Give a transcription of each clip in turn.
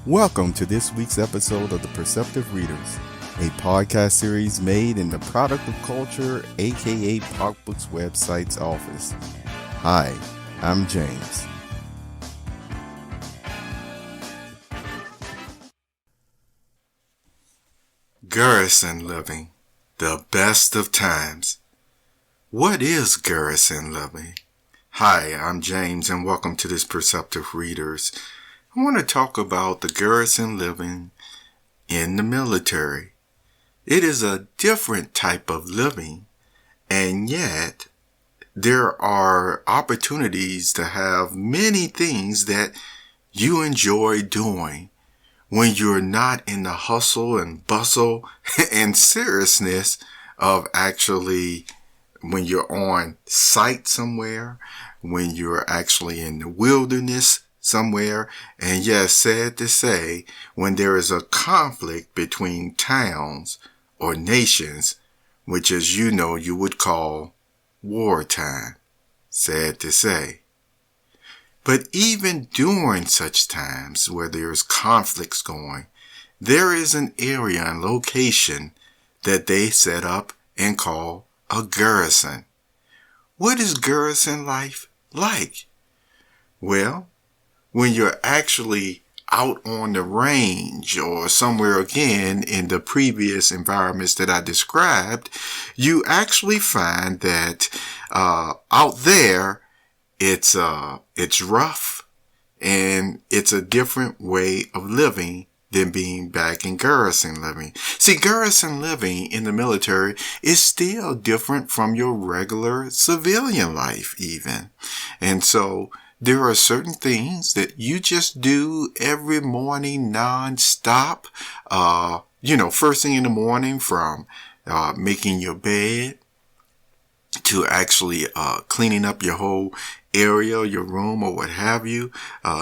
Welcome to this week's episode of The Perceptive Readers, a podcast series made in the Product of Culture, aka Pop Books website's office. Hi, I'm James. Garrison living, the best of times. What is Garrison living? Hi, I'm James and welcome to this Perceptive Readers. I want to talk about the Garrison living in the military. It is a different type of living, and yet there are opportunities to have many things that you enjoy doing when you're not in the hustle and bustle and seriousness of actually when you're on site somewhere, when you're actually in the wilderness somewhere, and yes, sad to say, when there is a conflict between towns or nations, which as you know you would call wartime. Sad to say. But even during such times where there's conflicts going, there is an area and location that they set up and call a garrison. What is garrison life like? Well, when you're actually out on the range or somewhere again in the previous environments that I described, you actually find that out there it's rough and it's a different way of living than being back in garrison living. See, garrison living in the military is still different from your regular civilian life even. And so there are certain things that you just do every morning non-stop. First thing in the morning, from making your bed to actually cleaning up your whole area, your room or what have you.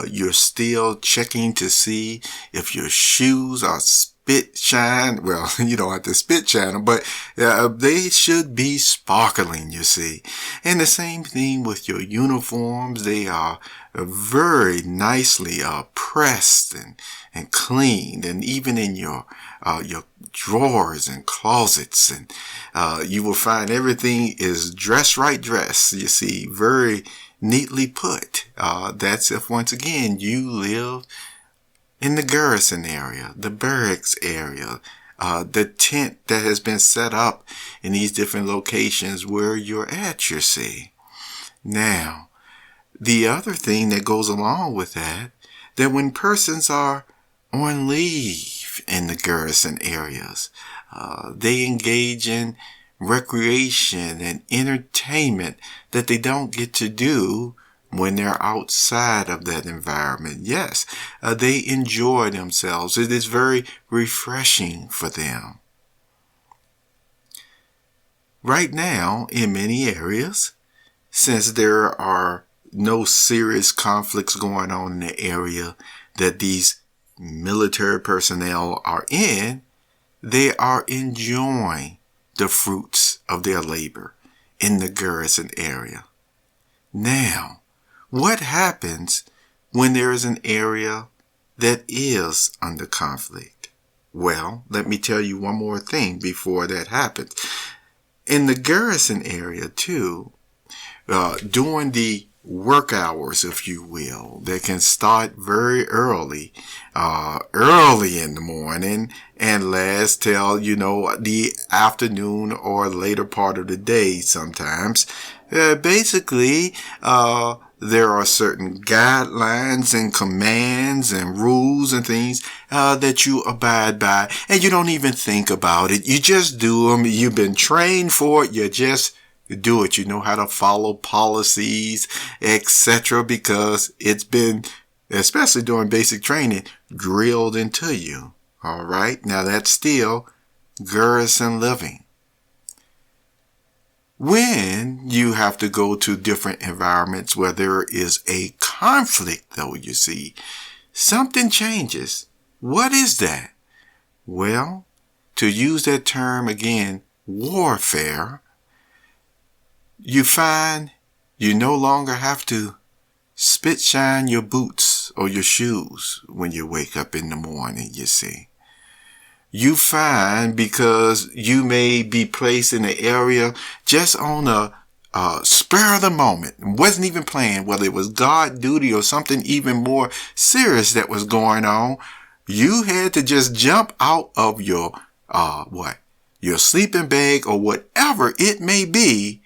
You're still checking to see if your shoes are spit shine. Well, you don't have to spit shine them, but they should be sparkling, you see. And the same thing with your uniforms. They are very nicely pressed and cleaned, and even in your drawers and closets, and you will find everything is dress, you see, very neatly put. That's if, once again, you live in the garrison area, the barracks area, the tent that has been set up in these different locations where you're at, you see. Now, the other thing that goes along with that when persons are on leave in the garrison areas, they engage in recreation and entertainment that they don't get to do when they're outside of that environment. Yes, they enjoy themselves. It is very refreshing for them. Right now, in many areas, since there are no serious conflicts going on in the area that these military personnel are in, they are enjoying the fruits of their labor in the garrison area. Now, what happens when there is an area that is under conflict? Well, let me tell you one more thing before that happens. In the garrison area too, during the work hours, if you will, they can start very early in the morning and last till, the afternoon or later part of the day sometimes. Basically, there are certain guidelines and commands and rules and things that you abide by, and you don't even think about it. You just do them. You've been trained for it. You just do it. You know how to follow policies, etc., because it's been, especially during basic training, drilled into you. All right. Now that's still garrison living. When you have to go to different environments where there is a conflict, though, you see, something changes. What is that? Well, to use that term again, warfare, you find you no longer have to spit shine your boots or your shoes when you wake up in the morning, you see. You find because you may be placed in an area just on a spur of the moment, wasn't even planned, whether it was guard duty or something even more serious that was going on. You had to just jump out of your your sleeping bag or whatever it may be,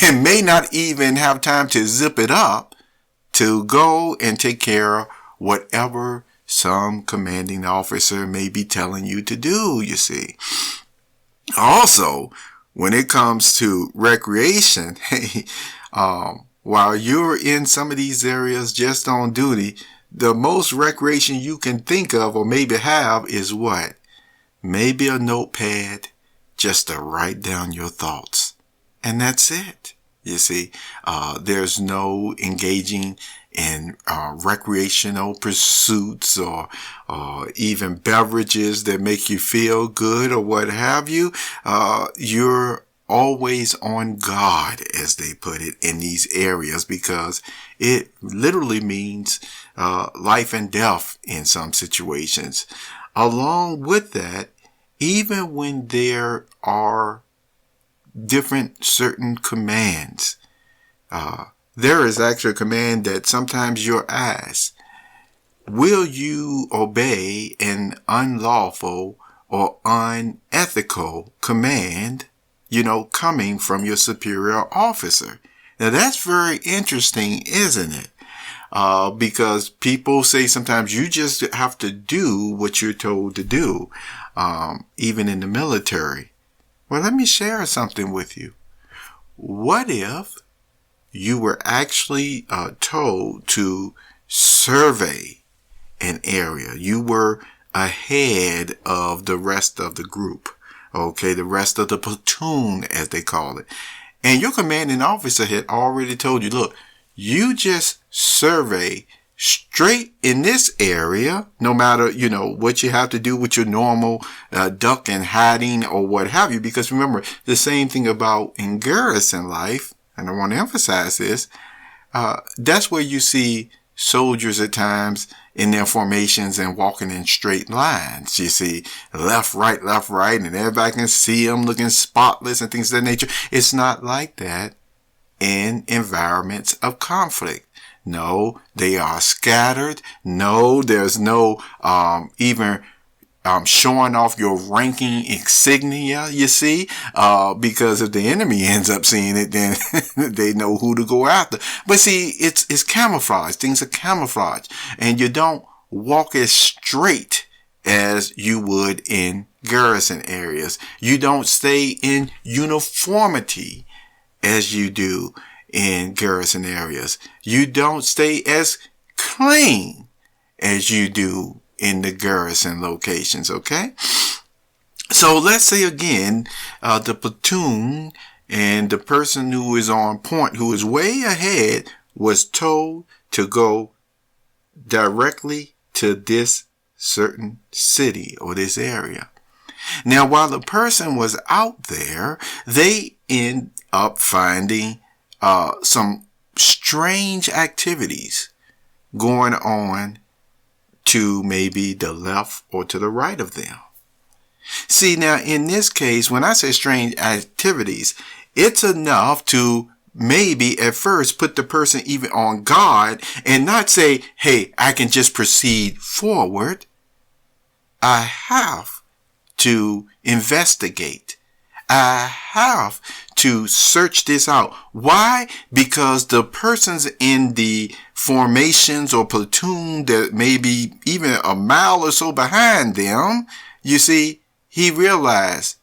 and may not even have time to zip it up to go and take care of whatever some commanding officer may be telling you to do, you see. Also, when it comes to recreation, while you're in some of these areas just on duty, the most recreation you can think of or maybe have is what? Maybe a notepad just to write down your thoughts. And that's it. You see, there's no engaging in recreational pursuits or even beverages that make you feel good or what have you. You're always on guard, as they put it, in these areas, because it literally means life and death in some situations. Along with that, even when there are different certain commands, there is actually a command that sometimes you're asked, will you obey an unlawful or unethical command, coming from your superior officer? Now that's very interesting, isn't it? Because people say sometimes you just have to do what you're told to do, even in the military. Well, let me share something with you. What if you were actually told to survey an area? You were ahead of the rest of the group, okay, the rest of the platoon, as they call it. And your commanding officer had already told you, look, you just survey straight in this area, no matter, what you have to do with your normal duck and hiding or what have you. Because remember, the same thing about in garrison life, and I want to emphasize this, that's where you see soldiers at times in their formations and walking in straight lines. You see left, right, and everybody can see them looking spotless and things of that nature. It's not like that in environments of conflict. No, they are scattered. No, there's no even showing off your ranking insignia, you see, because if the enemy ends up seeing it, then they know who to go after. But see, it's camouflage. Things are camouflage, and you don't walk as straight as you would in garrison areas. You don't stay in uniformity as you do in garrison areas. You don't stay as clean as you do in the garrison locations, okay? So let's say again, the platoon and the person who is on point, who is way ahead, was told to go directly to this certain city or this area. Now, while the person was out there, they end up finding some strange activities going on to maybe the left or to the right of them. See, now in this case, when I say strange activities, it's enough to maybe at first put the person even on guard and not say, hey, I can just proceed forward. I have to investigate. I have to search this out. Why? Because the persons in the formations or platoon that may be even a mile or so behind them, you see, he realized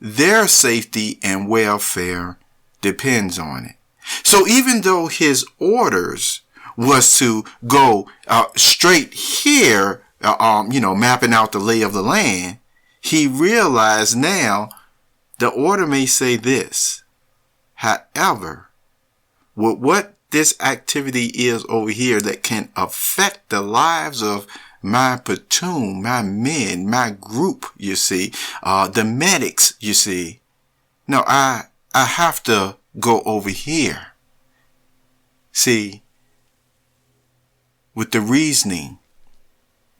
their safety and welfare depends on it. So even though his orders was to go straight here, mapping out the lay of the land, he realized now the order may say this. However, with what this activity is over here that can affect the lives of my platoon, my men, my group, you see, the medics, you see. No, I have to go over here. See, with the reasoning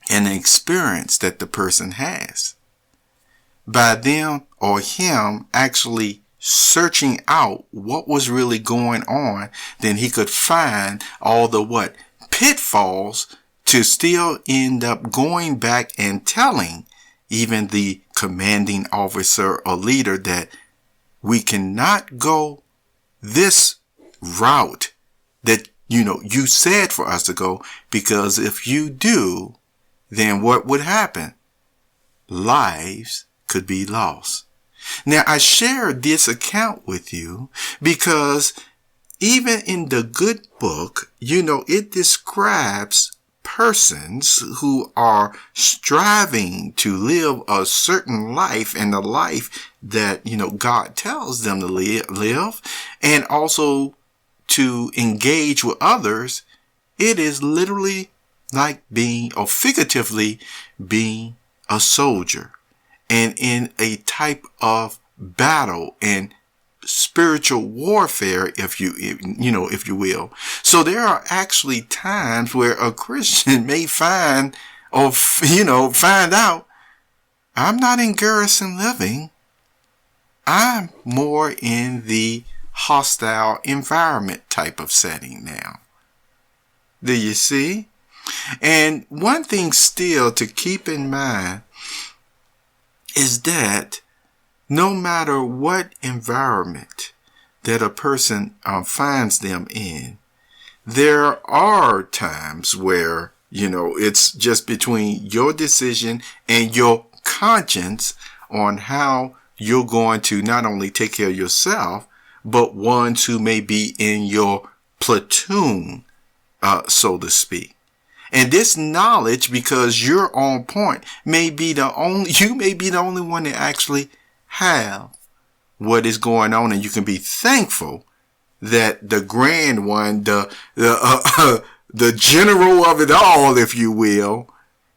and the experience that the person has. By them or him actually searching out what was really going on, then he could find all the pitfalls to still end up going back and telling even the commanding officer or leader that we cannot go this route that you said for us to go, because if you do, then what would happen? Lives could be lost. Now, I shared this account with you because even in the good book, it describes persons who are striving to live a certain life, and the life that, God tells them to live, and also to engage with others. It is literally like being, or figuratively being, a soldier, and in a type of battle and spiritual warfare, if you will. So there are actually times where a Christian may find out, I'm not in Garrison living. I'm more in the hostile environment type of setting now. Do you see? And one thing still to keep in mind is that no matter what environment that a person finds them in, there are times where, it's just between your decision and your conscience on how you're going to not only take care of yourself, but ones who may be in your platoon, so to speak. And this knowledge, because you're on point, you may be the only one that actually have what is going on, and you can be thankful that the grand one, the general of it all, if you will,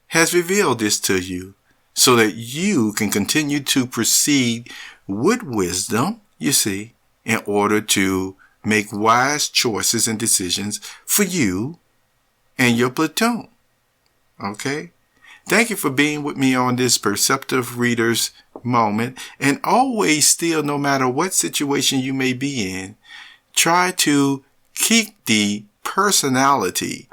has revealed this to you, so that you can continue to proceed with wisdom, you see, in order to make wise choices and decisions for you and your platoon. Okay? Thank you for being with me on this Perceptive Readers moment. And always still, no matter what situation you may be in, try to keep the personality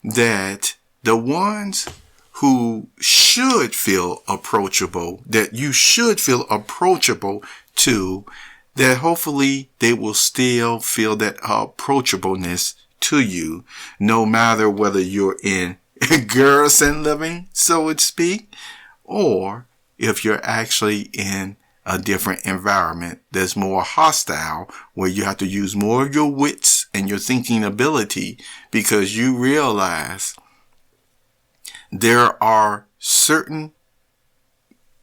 that the ones who should feel approachable, that you should feel approachable to, that hopefully they will still feel that approachableness to you, no matter whether you're in Garrison living, so to speak, or if you're actually in a different environment that's more hostile, where you have to use more of your wits and your thinking ability, because you realize there are certain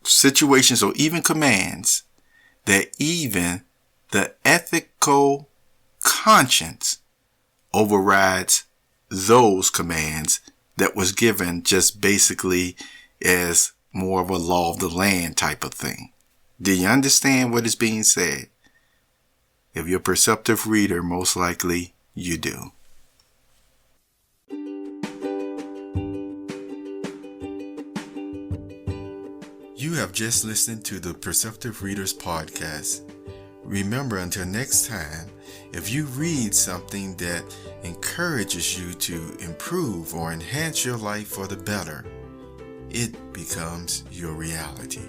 situations or even commands that even the ethical conscience overrides those commands that was given just basically as more of a law of the land type of thing. Do you understand what is being said? If you're a perceptive reader, most likely you do. You have just listened to the Perceptive Readers podcast. Remember, until next time, if you read something that encourages you to improve or enhance your life for the better, it becomes your reality.